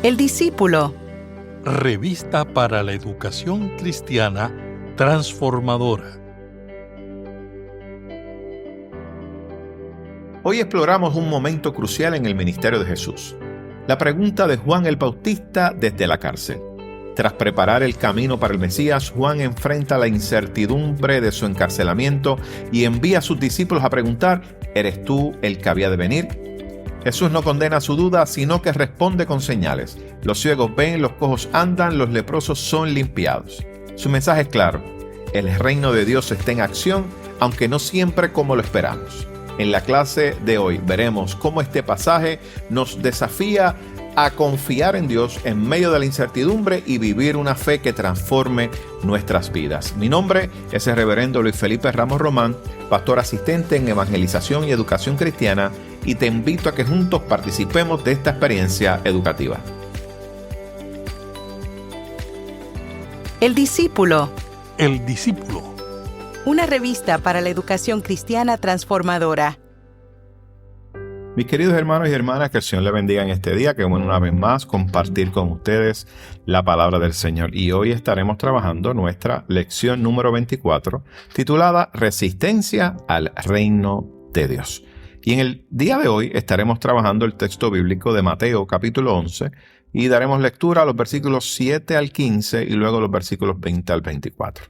El discípulo. Revista para la educación cristiana transformadora. Hoy exploramos un momento crucial en el ministerio de Jesús. La pregunta de Juan el Bautista desde la cárcel. Tras preparar el camino para el Mesías, Juan enfrenta la incertidumbre de su encarcelamiento y envía a sus discípulos a preguntar: ¿eres tú el que había de venir? Jesús no condena su duda, sino que responde con señales. Los ciegos ven, los cojos andan, los leprosos son limpiados. Su mensaje es claro: el reino de Dios está en acción, aunque no siempre como lo esperamos. En la clase de hoy veremos cómo este pasaje nos desafía a confiar en Dios en medio de la incertidumbre y vivir una fe que transforme nuestras vidas. Mi nombre es el reverendo Luis Felipe Ramos Román, pastor asistente en Evangelización y Educación Cristiana, y te invito a que juntos participemos de esta experiencia educativa. El discípulo. El discípulo. Una revista para la educación cristiana transformadora. Mis queridos hermanos y hermanas, que el Señor les bendiga en este día, que bueno una vez más compartir con ustedes la palabra del Señor. Y hoy estaremos trabajando nuestra lección número 24, titulada Resistencia al Reino de Dios. Y en el día de hoy estaremos trabajando el texto bíblico de Mateo capítulo 11 y daremos lectura a los versículos 7 al 15 y luego los versículos 20 al 24.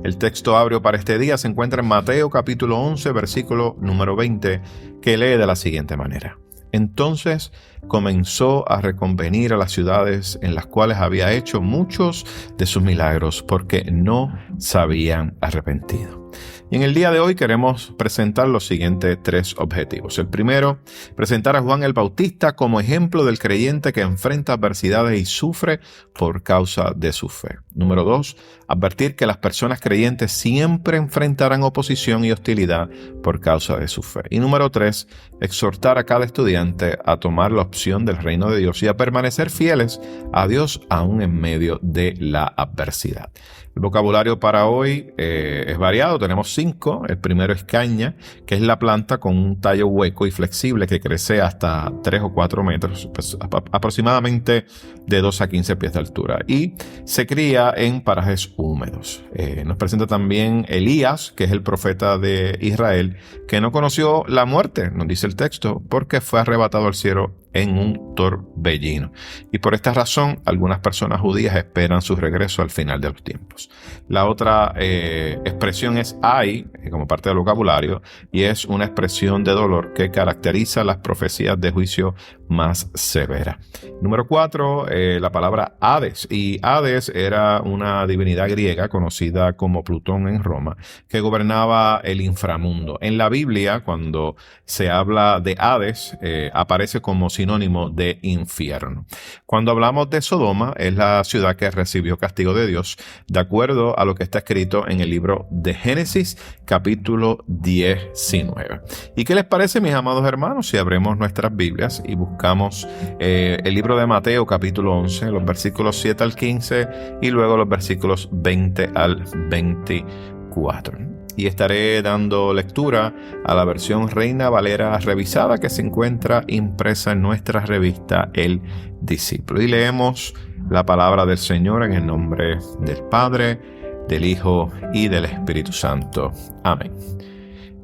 El texto áureo para este día se encuentra en Mateo capítulo 11, versículo número 20, que lee de la siguiente manera. Entonces comenzó a reconvenir a las ciudades en las cuales había hecho muchos de sus milagros, porque no se habían arrepentido. Y en el día de hoy queremos presentar los siguientes tres objetivos. El primero, presentar a Juan el Bautista como ejemplo del creyente que enfrenta adversidades y sufre por causa de su fe. Número 2, advertir que las personas creyentes siempre enfrentarán oposición y hostilidad por causa de su fe. Y número 3, exhortar a cada estudiante a tomar la opción del reino de Dios y a permanecer fieles a Dios aún en medio de la adversidad. El vocabulario para hoy es variado, tenemos 5. El primero es caña, que es la planta con un tallo hueco y flexible que crece hasta 3 o 4 metros, pues, aproximadamente de 2 a 15 pies de altura, y se cría en parajes húmedos. Nos presenta también Elías, que es el profeta de Israel, que no conoció la muerte, nos dice el texto, porque fue arrebatado al cielo en un torbellino. Y por esta razón, algunas personas judías esperan su regreso al final de los tiempos. La otra expresión es ay, como parte del vocabulario, y es una expresión de dolor que caracteriza las profecías de juicio más severa. Número 4, la palabra Hades. Y Hades era una divinidad griega conocida como Plutón en Roma, que gobernaba el inframundo. En la Biblia, cuando se habla de Hades, aparece como sinónimo de infierno. Cuando hablamos de Sodoma, es la ciudad que recibió castigo de Dios, de acuerdo a lo que está escrito en el libro de Génesis, capítulo 19. ¿Y qué les parece, mis amados hermanos, si abrimos nuestras Biblias y buscamos el libro de Mateo, capítulo 11, los versículos 7 al 15 y luego los versículos 20 al 24? Y estaré dando lectura a la versión Reina Valera revisada que se encuentra impresa en nuestra revista El Discípulo. Y leemos la palabra del Señor en el nombre del Padre, del Hijo y del Espíritu Santo. Amén.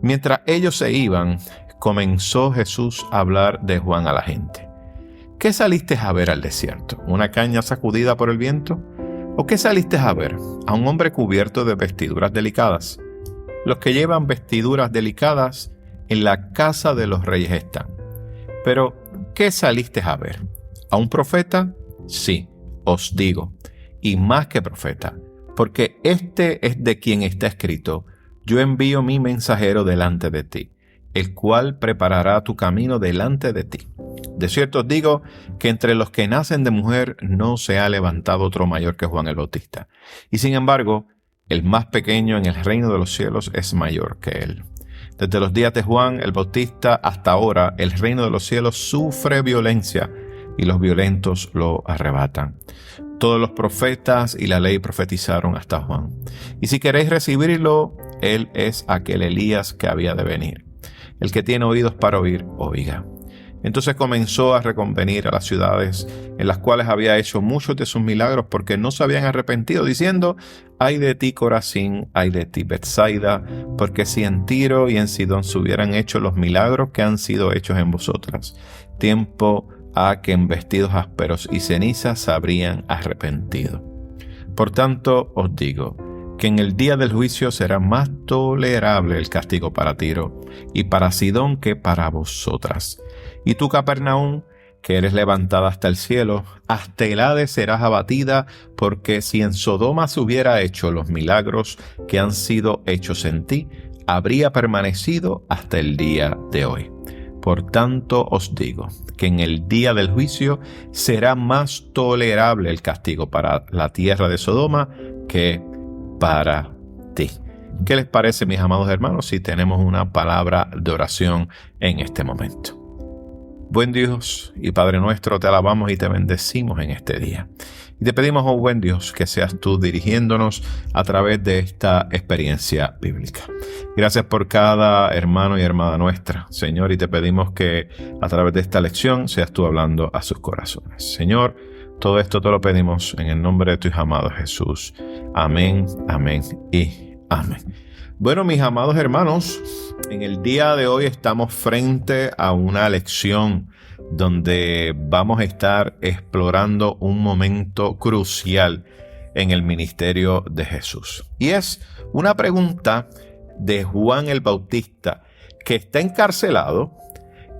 Mientras ellos se iban, comenzó Jesús a hablar de Juan a la gente. ¿Qué saliste a ver al desierto? ¿Una caña sacudida por el viento? ¿O qué saliste a ver? ¿A un hombre cubierto de vestiduras delicadas? Los que llevan vestiduras delicadas en la casa de los reyes están. Pero, ¿qué saliste a ver? ¿A un profeta? Sí, os digo, y más que profeta, porque este es de quien está escrito: yo envío mi mensajero delante de ti, el cual preparará tu camino delante de ti. De cierto os digo que entre los que nacen de mujer no se ha levantado otro mayor que Juan el Bautista. Y sin embargo, el más pequeño en el reino de los cielos es mayor que él. Desde los días de Juan el Bautista hasta ahora, el reino de los cielos sufre violencia y los violentos lo arrebatan. Todos los profetas y la ley profetizaron hasta Juan. Y si queréis recibirlo, él es aquel Elías que había de venir. El que tiene oídos para oír, oiga. Entonces comenzó a reconvenir a las ciudades en las cuales había hecho muchos de sus milagros porque no se habían arrepentido, diciendo: ay de ti, Corazín, ay de ti, Betsaida, porque si en Tiro y en Sidón se hubieran hecho los milagros que han sido hechos en vosotras, tiempo ha que en vestidos ásperos y cenizas se habrían arrepentido. Por tanto os digo que en el día del juicio será más tolerable el castigo para Tiro y para Sidón que para vosotras. Y tú, Capernaum, que eres levantada hasta el cielo, hasta el Hades serás abatida, porque si en Sodoma se hubiera hecho los milagros que han sido hechos en ti, habría permanecido hasta el día de hoy. Por tanto os digo que en el día del juicio será más tolerable el castigo para la tierra de Sodoma que para ti. ¿Qué les parece, mis amados hermanos, si tenemos una palabra de oración en este momento? Buen Dios y Padre nuestro, te alabamos y te bendecimos en este día. Y te pedimos, oh buen Dios, que seas tú dirigiéndonos a través de esta experiencia bíblica. Gracias por cada hermano y hermana nuestra, Señor, y te pedimos que a través de esta lección seas tú hablando a sus corazones. Señor, todo esto te lo pedimos en el nombre de tu Hijo amado Jesús. Amén, amén y amén. Bueno, mis amados hermanos, en el día de hoy estamos frente a una lección donde vamos a estar explorando un momento crucial en el ministerio de Jesús. Y es una pregunta de Juan el Bautista, que está encarcelado,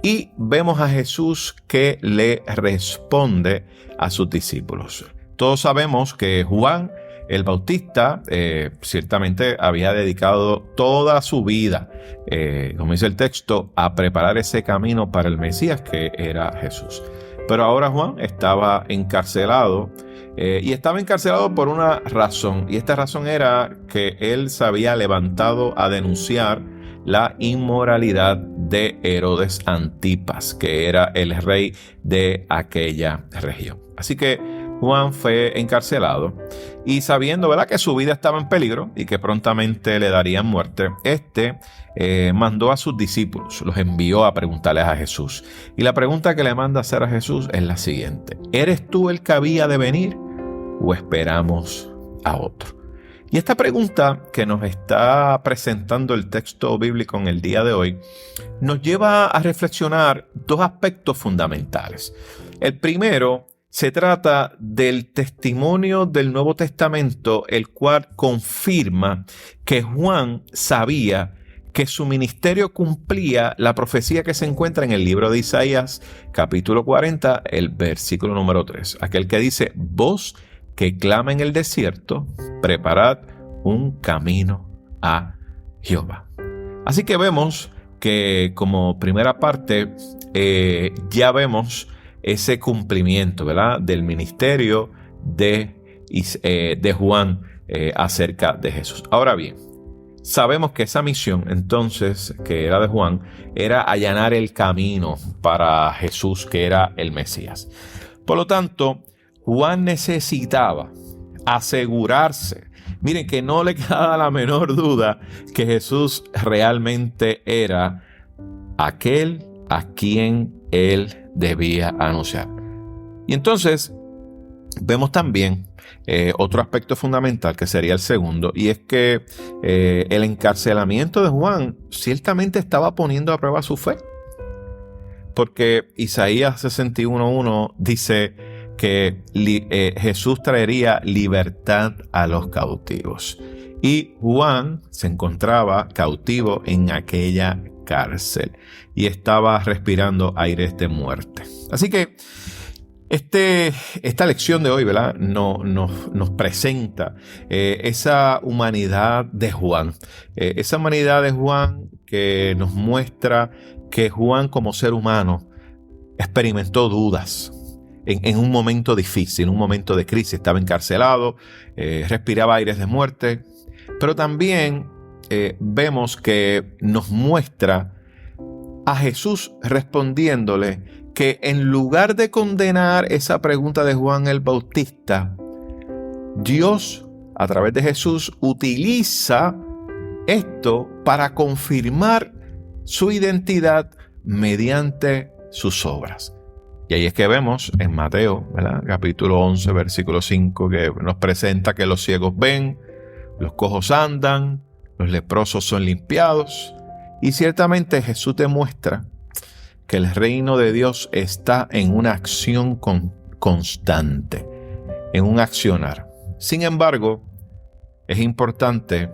y vemos a Jesús que le responde a sus discípulos. Todos sabemos que Juan el Bautista ciertamente había dedicado toda su vida, como dice el texto, a preparar ese camino para el Mesías, que era Jesús. Pero ahora Juan estaba encarcelado, y estaba encarcelado por una razón, y esta razón era que él se había levantado a denunciar la inmoralidad de Herodes Antipas, que era el rey de aquella región. Así que Juan fue encarcelado, y sabiendo, ¿verdad?, que su vida estaba en peligro y que prontamente le darían muerte, mandó a sus discípulos, los envió a preguntarles a Jesús. Y la pregunta que le manda hacer a Jesús es la siguiente: ¿eres tú el que había de venir o esperamos a otro? Y esta pregunta que nos está presentando el texto bíblico en el día de hoy nos lleva a reflexionar dos aspectos fundamentales. El primero se trata del testimonio del Nuevo Testamento, el cual confirma que Juan sabía que su ministerio cumplía la profecía que se encuentra en el libro de Isaías, capítulo 40, el versículo número 3. Aquel que dice: voz que clama en el desierto, preparad un camino a Jehová. Así que vemos que como primera parte ya vemos ese cumplimiento, ¿verdad?, del ministerio de Juan acerca de Jesús. Ahora bien, sabemos que esa misión entonces que era de Juan era allanar el camino para Jesús, que era el Mesías. Por lo tanto, Juan necesitaba asegurarse, miren, que no le quedaba la menor duda que Jesús realmente era aquel a quien él debía anunciar. Y entonces vemos también otro aspecto fundamental, que sería el segundo, y es que el encarcelamiento de Juan ciertamente estaba poniendo a prueba su fe, porque Isaías 61:1 dice que Jesús traería libertad a los cautivos, y Juan se encontraba cautivo en aquella cárcel y estaba respirando aires de muerte. Así que esta lección de hoy, ¿verdad?, nos presenta esa humanidad de Juan, esa humanidad de Juan que nos muestra que Juan, como ser humano, experimentó dudas en un momento difícil, en un momento de crisis. Estaba encarcelado, respiraba aires de muerte, pero también vemos que nos muestra a Jesús respondiéndole que en lugar de condenar esa pregunta de Juan el Bautista, Dios, a través de Jesús, utiliza esto para confirmar su identidad mediante sus obras. Y ahí es que vemos en Mateo, ¿verdad? Capítulo 11, versículo 5, que nos presenta que los ciegos ven, los cojos andan, los leprosos son limpiados. Y ciertamente Jesús demuestra que el reino de Dios está en una acción constante, en un accionar. Sin embargo, es importante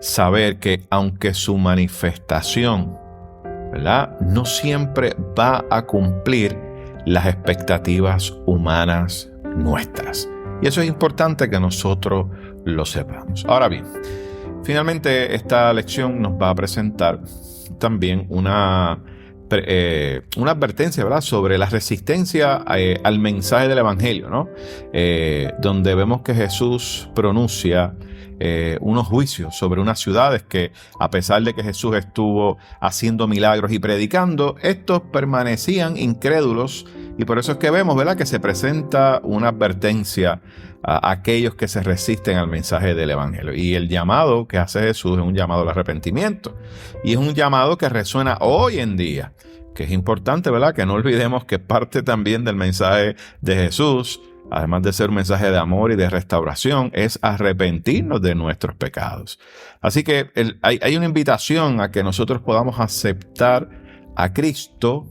saber que aunque su manifestación, ¿verdad?, no siempre va a cumplir las expectativas humanas nuestras. Y eso es importante que nosotros lo sepamos. Ahora bien, finalmente esta lección nos va a presentar también una advertencia, ¿verdad?, sobre la resistencia al mensaje del Evangelio, ¿no? Donde vemos que Jesús pronuncia unos juicios sobre unas ciudades que, a pesar de que Jesús estuvo haciendo milagros y predicando, estos permanecían incrédulos, y por eso es que vemos, ¿verdad?, que se presenta una advertencia a aquellos que se resisten al mensaje del Evangelio. Y el llamado que hace Jesús es un llamado al arrepentimiento, y es un llamado que resuena hoy en día, que es importante, ¿verdad?, que no olvidemos que parte también del mensaje de Jesús, además de ser un mensaje de amor y de restauración, es arrepentirnos de nuestros pecados. Así que hay una invitación a que nosotros podamos aceptar a Cristo,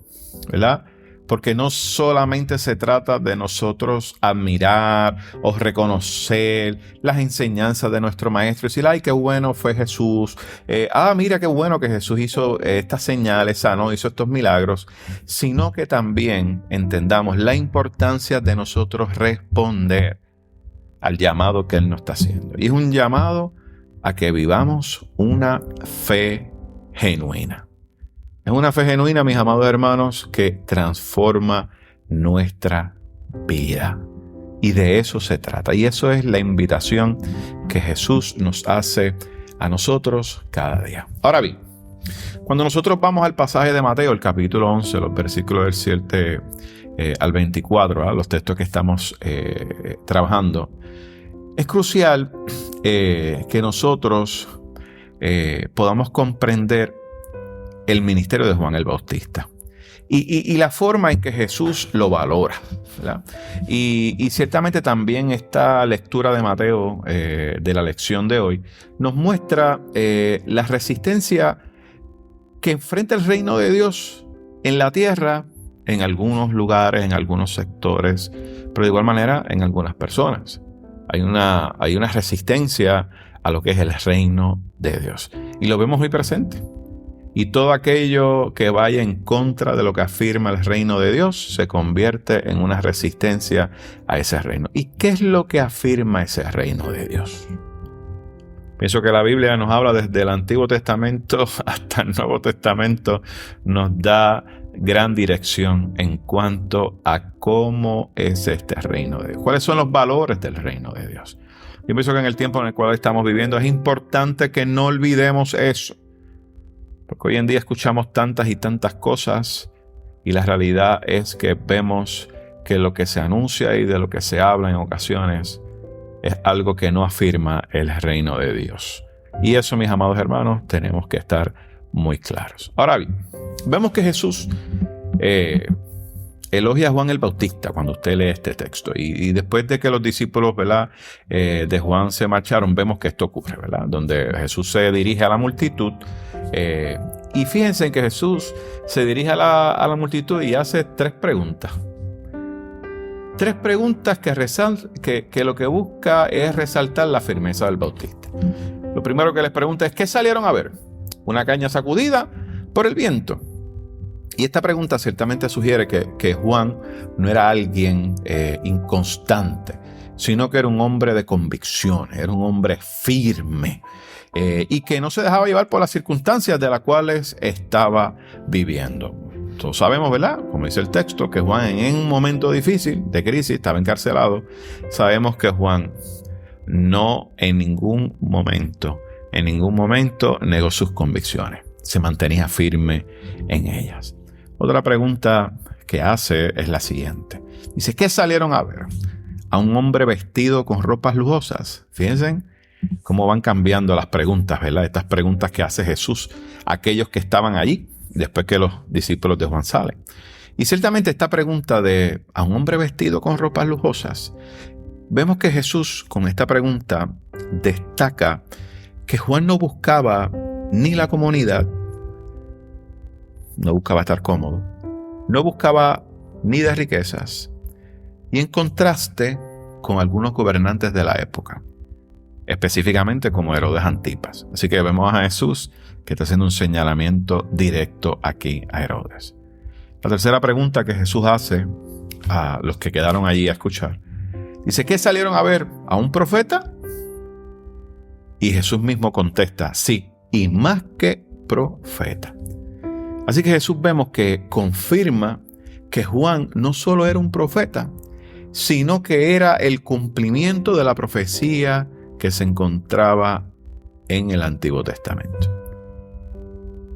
¿verdad?, porque no solamente se trata de nosotros admirar o reconocer las enseñanzas de nuestro Maestro y decir, ¡ay, qué bueno fue Jesús! Mira qué bueno que Jesús hizo estas señales, sanó, hizo estos milagros, sino que también entendamos la importancia de nosotros responder al llamado que Él nos está haciendo. Y es un llamado a que vivamos una fe genuina. Es una fe genuina, mis amados hermanos, que transforma nuestra vida. Y de eso se trata. Y eso es la invitación que Jesús nos hace a nosotros cada día. Ahora bien, cuando nosotros vamos al pasaje de Mateo, el capítulo 11, los versículos del 7 al 24, ¿verdad?, los textos que estamos trabajando, es crucial que nosotros podamos comprender el ministerio de Juan el Bautista y la forma en que Jesús lo valora, ¿verdad? Y ciertamente también esta lectura de Mateo, de la lección de hoy, nos muestra la resistencia que enfrenta el reino de Dios en la tierra, en algunos lugares, en algunos sectores, pero de igual manera en algunas personas. Hay una resistencia a lo que es el reino de Dios. Y lo vemos muy presente. Y todo aquello que vaya en contra de lo que afirma el reino de Dios se convierte en una resistencia a ese reino. ¿Y qué es lo que afirma ese reino de Dios? Pienso que la Biblia nos habla desde el Antiguo Testamento hasta el Nuevo Testamento, nos da gran dirección en cuanto a cómo es este reino de Dios. ¿Cuáles son los valores del reino de Dios? Yo pienso que en el tiempo en el cual estamos viviendo es importante que no olvidemos eso. Porque hoy en día escuchamos tantas y tantas cosas y la realidad es que vemos que lo que se anuncia y de lo que se habla en ocasiones es algo que no afirma el reino de Dios. Y eso, mis amados hermanos, tenemos que estar muy claros. Ahora bien, vemos que Jesús elogia a Juan el Bautista cuando usted lee este texto. Y después de que los discípulos, ¿verdad?, de Juan se marcharon, vemos que esto ocurre, ¿verdad?, donde Jesús se dirige a la multitud. Y fíjense en que Jesús se dirige a la multitud y hace tres preguntas. Tres preguntas que lo que busca es resaltar la firmeza del Bautista. Lo primero que les pregunta es: ¿qué salieron a ver? ¿Una caña sacudida por el viento? Y esta pregunta ciertamente sugiere que Juan no era alguien inconstante, sino que era un hombre de convicciones, era un hombre firme. Y que no se dejaba llevar por las circunstancias de las cuales estaba viviendo. Todos sabemos, ¿verdad?, como dice el texto, que Juan en un momento difícil, de crisis, estaba encarcelado. Sabemos que Juan no en ningún momento negó sus convicciones. Se mantenía firme en ellas. Otra pregunta que hace es la siguiente. Dice: ¿qué salieron a ver? ¿A un hombre vestido con ropas lujosas? Fíjense cómo van cambiando las preguntas, ¿verdad? Estas preguntas que hace Jesús a aquellos que estaban allí después que los discípulos de Juan salen. Y ciertamente esta pregunta de ¿a un hombre vestido con ropas lujosas? Vemos que Jesús con esta pregunta destaca que Juan no buscaba ni la comunidad, no buscaba estar cómodo, no buscaba ni de riquezas, y en contraste con algunos gobernantes de la época, específicamente como Herodes Antipas. Así que vemos a Jesús que está haciendo un señalamiento directo aquí a Herodes. La tercera pregunta que Jesús hace a los que quedaron allí a escuchar, dice, ¿qué salieron a ver? ¿A un profeta? Y Jesús mismo contesta, sí, y más que profeta. Así que Jesús vemos que confirma que Juan no solo era un profeta, sino que era el cumplimiento de la profecía que se encontraba en el Antiguo Testamento.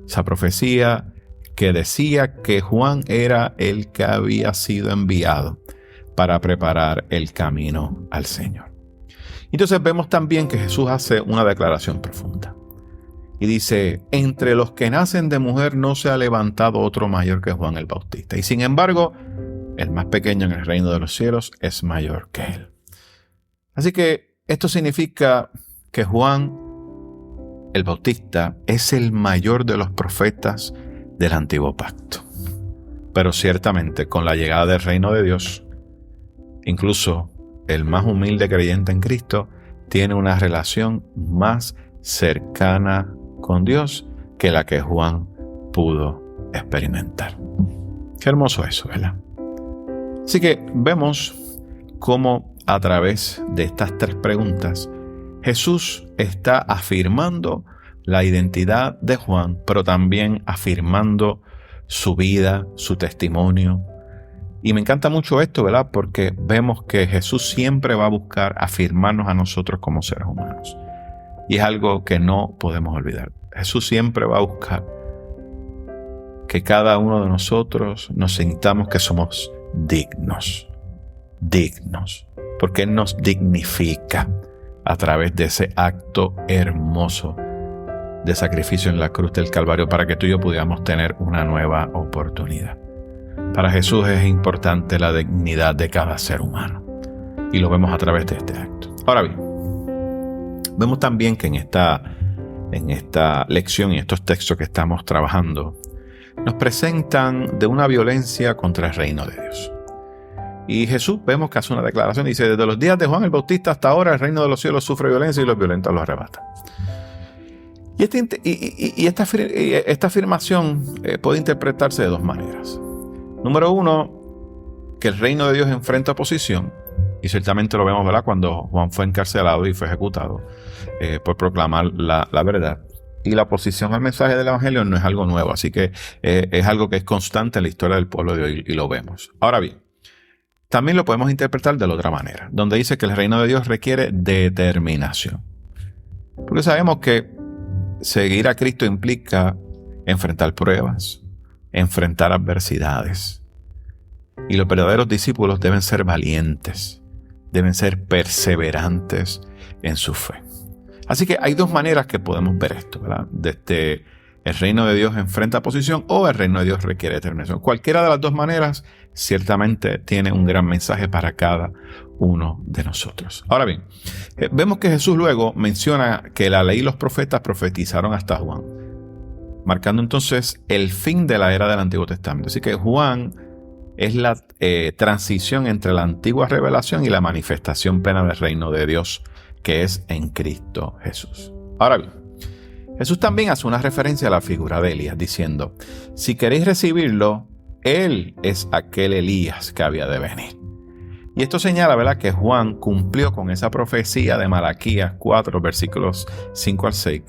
Esa profecía que decía que Juan era el que había sido enviado para preparar el camino al Señor. Entonces vemos también que Jesús hace una declaración profunda. Y dice, entre los que nacen de mujer no se ha levantado otro mayor que Juan el Bautista. Y sin embargo, el más pequeño en el reino de los cielos es mayor que él. Así que esto significa que Juan el Bautista es el mayor de los profetas del Antiguo Pacto. Pero ciertamente con la llegada del reino de Dios, incluso el más humilde creyente en Cristo tiene una relación más cercana con Dios que la que Juan pudo experimentar. Qué hermoso eso, ¿verdad? Así que vemos cómo a través de estas tres preguntas Jesús está afirmando la identidad de Juan, pero también afirmando su vida, su testimonio. Y me encanta mucho esto, ¿verdad? Porque vemos que Jesús siempre va a buscar afirmarnos a nosotros como seres humanos. Y es algo que no podemos olvidar. Jesús siempre va a buscar que cada uno de nosotros nos sintamos que somos dignos. Dignos. Porque Él nos dignifica a través de ese acto hermoso de sacrificio en la cruz del Calvario para que tú y yo pudiéramos tener una nueva oportunidad. Para Jesús es importante la dignidad de cada ser humano. Y lo vemos a través de este acto. Ahora bien, vemos también que en esta lección y estos textos que estamos trabajando, nos presentan de una violencia contra el reino de Dios. Y Jesús vemos que hace una declaración, dice, desde los días de Juan el Bautista hasta ahora el reino de los cielos sufre violencia y los violentos lo arrebatan. Y esta afirmación puede interpretarse de dos maneras. Número uno, que el reino de Dios enfrenta oposición, y ciertamente lo vemos, ¿verdad?, cuando Juan fue encarcelado y fue ejecutado por proclamar la verdad. Y la oposición al mensaje del Evangelio no es algo nuevo, así que es algo que es constante en la historia del pueblo de hoy y lo vemos. Ahora bien, también lo podemos interpretar de la otra manera, donde dice que el reino de Dios requiere determinación. Porque sabemos que seguir a Cristo implica enfrentar pruebas, enfrentar adversidades. Y los verdaderos discípulos deben ser valientes, deben ser perseverantes en su fe. Así que hay dos maneras que podemos ver esto, ¿verdad? Desde el reino de Dios enfrenta oposición o el reino de Dios requiere determinación. Cualquiera de las dos maneras ciertamente tiene un gran mensaje para cada uno de nosotros. Ahora bien, vemos que Jesús luego menciona que la ley y los profetas profetizaron hasta Juan, marcando entonces el fin de la era del Antiguo Testamento. Así que Juan es la transición entre la antigua revelación y la manifestación plena del reino de Dios, que es en Cristo Jesús. Ahora bien, Jesús también hace una referencia a la figura de Elías, diciendo, si queréis recibirlo, Él es aquel Elías que había de venir. Y esto señala, ¿verdad?, que Juan cumplió con esa profecía de Malaquías 4, versículos 5 al 6,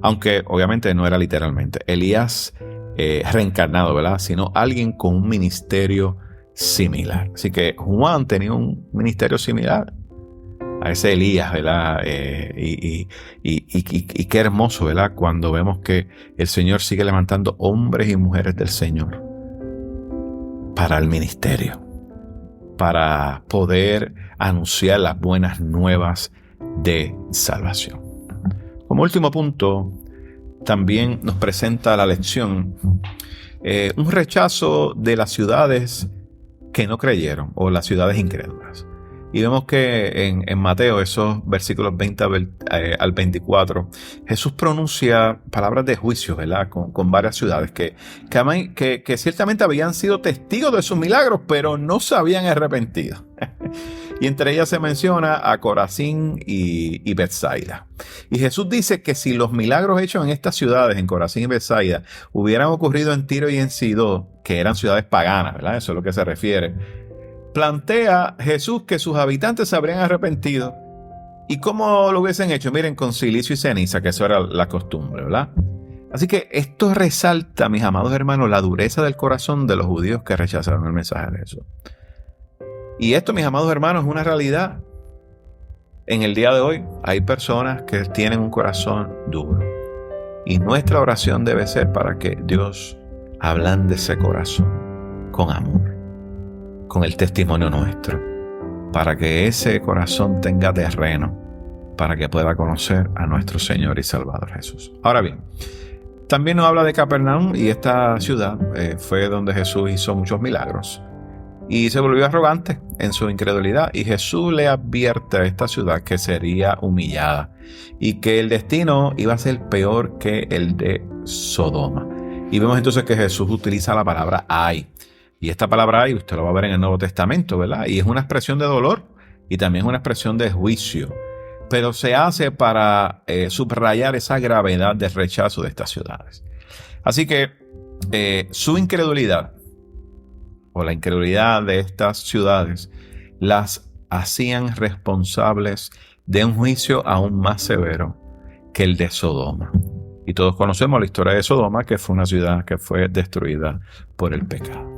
aunque obviamente no era literalmente Elías reencarnado, ¿verdad?, sino alguien con un ministerio similar. Así que Juan tenía un ministerio similar a ese Elías, ¿verdad? Y qué hermoso, ¿verdad?, cuando vemos que el Señor sigue levantando hombres y mujeres del Señor para el ministerio, para poder anunciar las buenas nuevas de salvación. Como último punto, también nos presenta la lección un rechazo de las ciudades que no creyeron o las ciudades incrédulas. Y vemos que en Mateo, esos versículos 20 al 24, Jesús pronuncia palabras de juicio, ¿verdad? Con varias ciudades que ciertamente habían sido testigos de sus milagros, pero no se habían arrepentido. Y entre ellas se menciona a Corazín y Betsaida. Y Jesús dice que si los milagros hechos en estas ciudades, en Corazín y Betsaida, hubieran ocurrido en Tiro y en Sidón, que eran ciudades paganas, ¿verdad? Eso es lo que se refiere. Plantea Jesús que sus habitantes se habrían arrepentido. ¿Y cómo lo hubiesen hecho? Miren, con silicio y ceniza, que eso era la costumbre, ¿verdad? Así que esto resalta, mis amados hermanos, la dureza del corazón de los judíos que rechazaron el mensaje de Jesús. Y esto, mis amados hermanos, es una realidad. En el día de hoy hay personas que tienen un corazón duro. Y nuestra oración debe ser para que Dios ablande ese corazón con amor, con el testimonio nuestro, para que ese corazón tenga terreno, para que pueda conocer a nuestro Señor y Salvador Jesús. Ahora bien, también nos habla de Capernaum, y esta ciudad fue donde Jesús hizo muchos milagros. Y se volvió arrogante en su incredulidad, y Jesús le advierte a esta ciudad que sería humillada y que el destino iba a ser peor que el de Sodoma. Y vemos entonces que Jesús utiliza la palabra ay. Y esta palabra ay, usted lo va a ver en el Nuevo Testamento, ¿verdad? Y es una expresión de dolor y también es una expresión de juicio. Pero se hace para subrayar esa gravedad del rechazo de estas ciudades. Así que su incredulidad, o la incredulidad de estas ciudades, las hacían responsables de un juicio aún más severo que el de Sodoma. Y todos conocemos la historia de Sodoma, que fue una ciudad que fue destruida por el pecado.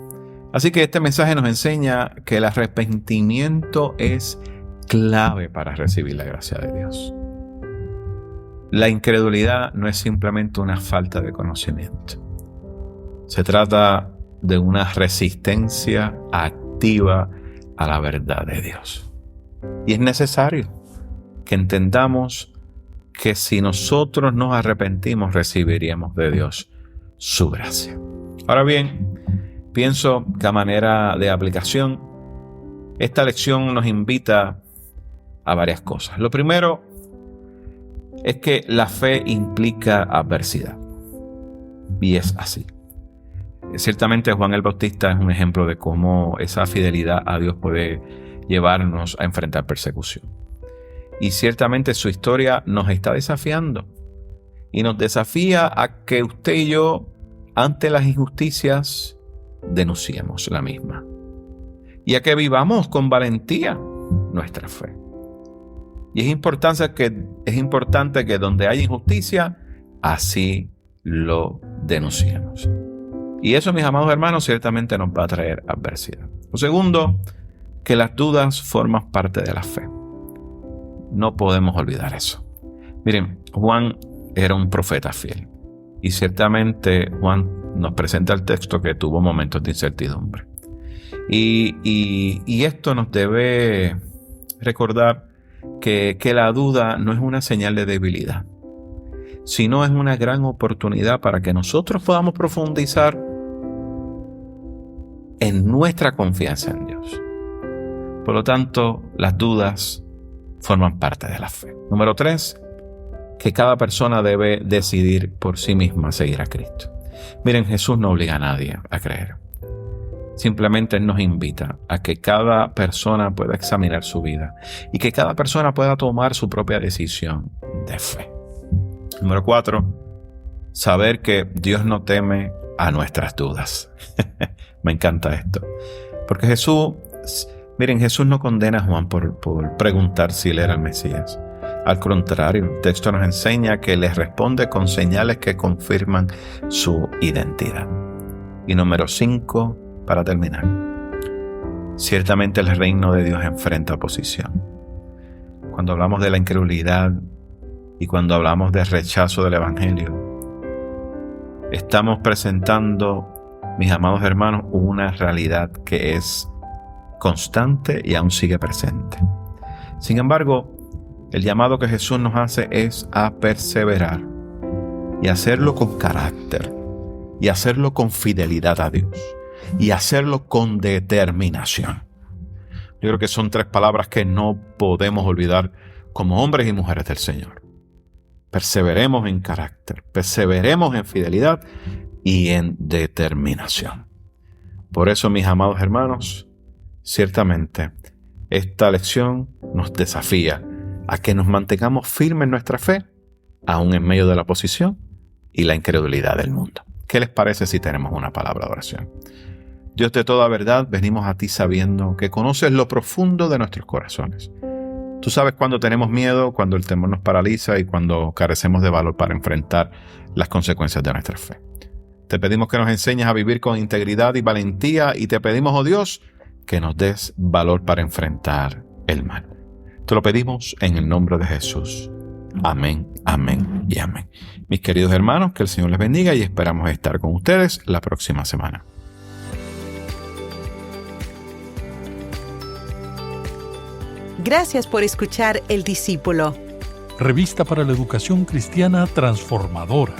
Así que este mensaje nos enseña que el arrepentimiento es clave para recibir la gracia de Dios. La incredulidad no es simplemente una falta de conocimiento. Se trata de una resistencia activa a la verdad de Dios. Y es necesario que entendamos que si nosotros nos arrepentimos, recibiríamos de Dios su gracia. Ahora bien, pienso que a manera de aplicación, esta lección nos invita a varias cosas. Lo primero es que la fe implica adversidad. Y es así. Ciertamente Juan el Bautista es un ejemplo de cómo esa fidelidad a Dios puede llevarnos a enfrentar persecución. Y ciertamente su historia nos está desafiando. Y nos desafía a que usted y yo, ante las injusticias, denunciemos la misma. Y a que vivamos con valentía nuestra fe. Y es importante que donde hay injusticia, así lo denunciemos. Y eso, mis amados hermanos, ciertamente nos va a traer adversidad. Lo segundo, que las dudas forman parte de la fe. No podemos olvidar eso. Miren, Juan era un profeta fiel. Y ciertamente Juan nos presenta el texto que tuvo momentos de incertidumbre. Y esto nos debe recordar que la duda no es una señal de debilidad, sino es una gran oportunidad para que nosotros podamos profundizar en nuestra confianza en Dios. Por lo tanto, las dudas forman parte de la fe. Número 3, que cada persona debe decidir por sí misma seguir a Cristo. Miren, Jesús no obliga a nadie a creer. Simplemente Él nos invita a que cada persona pueda examinar su vida y que cada persona pueda tomar su propia decisión de fe. Número 4, saber que Dios no teme a nuestras dudas. Me encanta esto. Porque Jesús no condena a Juan por preguntar si él era el Mesías. Al contrario, el texto nos enseña que les responde con señales que confirman su identidad. Y número 5, para terminar. Ciertamente el reino de Dios enfrenta oposición. Cuando hablamos de la incredulidad y cuando hablamos del rechazo del Evangelio, estamos presentando, mis amados hermanos, una realidad que es constante y aún sigue presente. Sin embargo, el llamado que Jesús nos hace es a perseverar y hacerlo con carácter, y hacerlo con fidelidad a Dios y hacerlo con determinación. Yo creo que son 3 palabras que no podemos olvidar como hombres y mujeres del Señor. Perseveremos en carácter, perseveremos en fidelidad y en determinación. Por eso, mis amados hermanos, ciertamente esta lección nos desafía a que nos mantengamos firmes en nuestra fe, aún en medio de la oposición y la incredulidad del mundo. ¿Qué les parece si tenemos una palabra de oración? Dios de toda verdad, venimos a ti sabiendo que conoces lo profundo de nuestros corazones. Tú sabes cuando tenemos miedo, cuando el temor nos paraliza y cuando carecemos de valor para enfrentar las consecuencias de nuestra fe. Te pedimos que nos enseñes a vivir con integridad y valentía y te pedimos, oh Dios, que nos des valor para enfrentar el mal. Te lo pedimos en el nombre de Jesús. Amén, amén y amén. Mis queridos hermanos, que el Señor les bendiga y esperamos estar con ustedes la próxima semana. Gracias por escuchar El Discípulo. Revista para la educación cristiana transformadora.